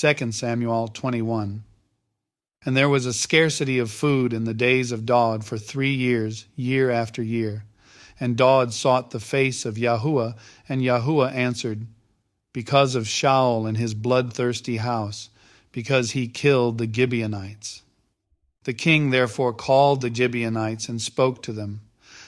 2 Samuel 21. And there was a scarcity of food in the days of Daud for 3 years, year after year. And Daud sought the face of Yahuah, and Yahuah answered, because of Saul and his bloodthirsty house, because he killed the Gibeonites. The king therefore called the Gibeonites and spoke to them.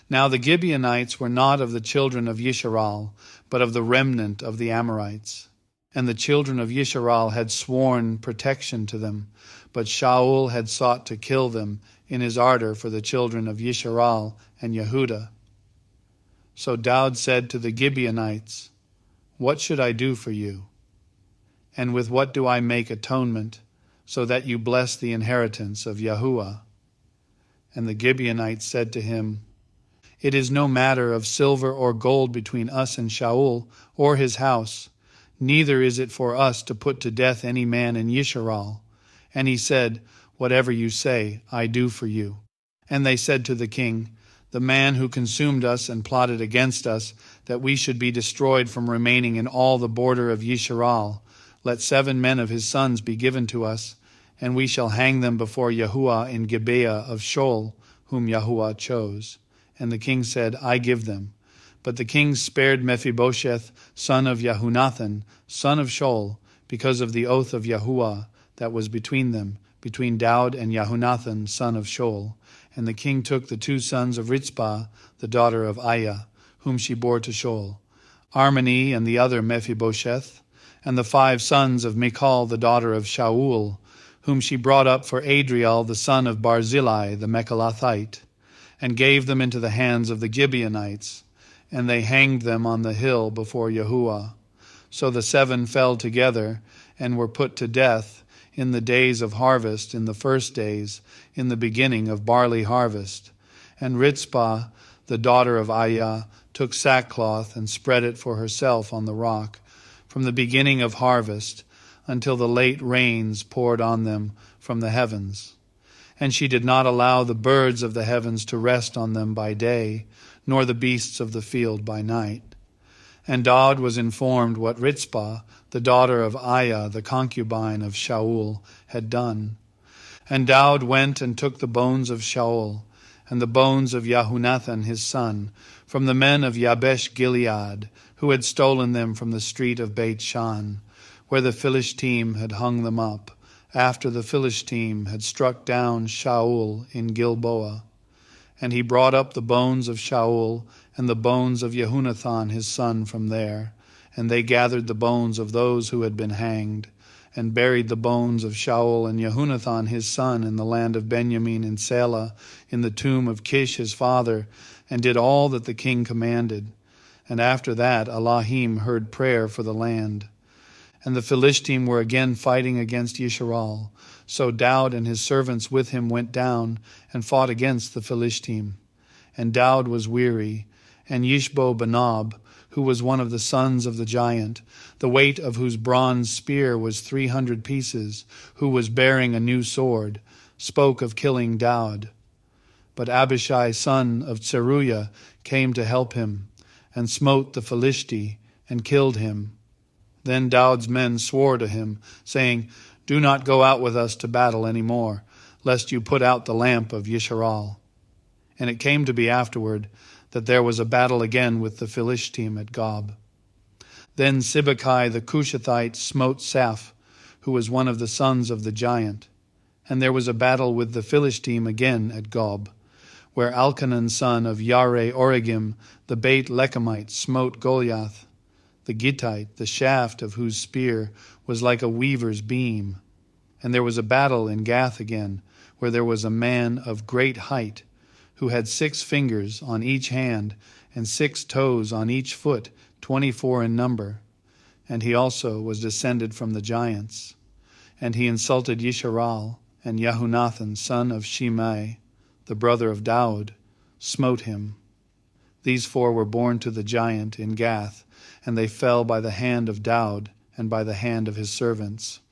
Now the Gibeonites were not of the children of Yisharal, but of the remnant of the Amorites. And the children of Yisharal had sworn protection to them, but Saul had sought to kill them in his ardor for the children of Yisharal and Yehudah. So Daud said to the Gibeonites, what should I do for you? And with what do I make atonement, so that you bless the inheritance of Yahuah? And the Gibeonites said to him, it is no matter of silver or gold between us and Saul or his house, neither is it for us to put to death any man in Yisharal. And he said, whatever you say, I do for you. And they said to the king, the man who consumed us and plotted against us, that we should be destroyed from remaining in all the border of Yisharal, let 7 men of his sons be given to us, and we shall hang them before Yahuah in Gibeah of Saul, whom Yahuah chose. And the king said, I give them. But the king spared Mephibosheth, son of Yehonathan, son of Saul, because of the oath of Yahuah that was between them, between Daud and Yehonathan, son of Saul. And the king took the 2 sons of Rizpah, the daughter of Aiah, whom she bore to Saul, Armoni and the other Mephibosheth, and the 5 sons of Mikal, the daughter of Shaul, whom she brought up for Adriel, the son of Barzillai, the Mechalathite, and gave them into the hands of the Gibeonites, and they hanged them on the hill before Yahuah. So the 7 fell together, and were put to death in the days of harvest, in the first days, in the beginning of barley harvest. And Rizpah, the daughter of Aiah, took sackcloth and spread it for herself on the rock, from the beginning of harvest until the late rains poured on them from the heavens. And she did not allow the birds of the heavens to rest on them by day, nor the beasts of the field by night. And Daud was informed what Rizpah, the daughter of Aiah, the concubine of Shaul, had done. And Daud went and took the bones of Shaul, and the bones of Yehonathan his son, from the men of Yabesh Gilead, who had stolen them from the street of Beit Shan, where the Philistine had hung them up, after the Philistine had struck down Shaul in Gilboa. And he brought up the bones of Shaul and the bones of Yehonathan his son from there, and they gathered the bones of those who had been hanged, and buried the bones of Shaul and Yehonathan his son in the land of Benjamin in Selah, in the tomb of Kish his father, and did all that the king commanded. And after that Elohim heard prayer for the land. And the Philistine were again fighting against Yisharal. So Daud and his servants with him went down and fought against the Philistine. And Daud was weary, and Yishbo-benob, who was one of the sons of the giant, the weight of whose bronze spear was 300 pieces, who was bearing a new sword, spoke of killing Daud. But Abishai son of Zeruiah came to help him, and smote the Philistine, and killed him. Then Daud's men swore to him, saying, do not go out with us to battle any more, lest you put out the lamp of Yisharal. And it came to be afterward that there was a battle again with the Philistine at Gob. Then Sibbecai the Cushathite smote Saph, who was one of the sons of the giant. And there was a battle with the Philistine again at Gob, where Elchanan son of Yare-Oregim, the Beit-Lechemite, smote Goliath, the Gittite, the shaft of whose spear was like a weaver's beam. And there was a battle in Gath again, where there was a man of great height, who had 6 fingers on each hand, and 6 toes on each foot, 24 in number. And he also was descended from the giants. And he insulted Yisharal, and Yehonathan, son of Shimei, the brother of Daud, smote him. These 4 were born to the giant in Gath, and they fell by the hand of Daud and by the hand of his servants.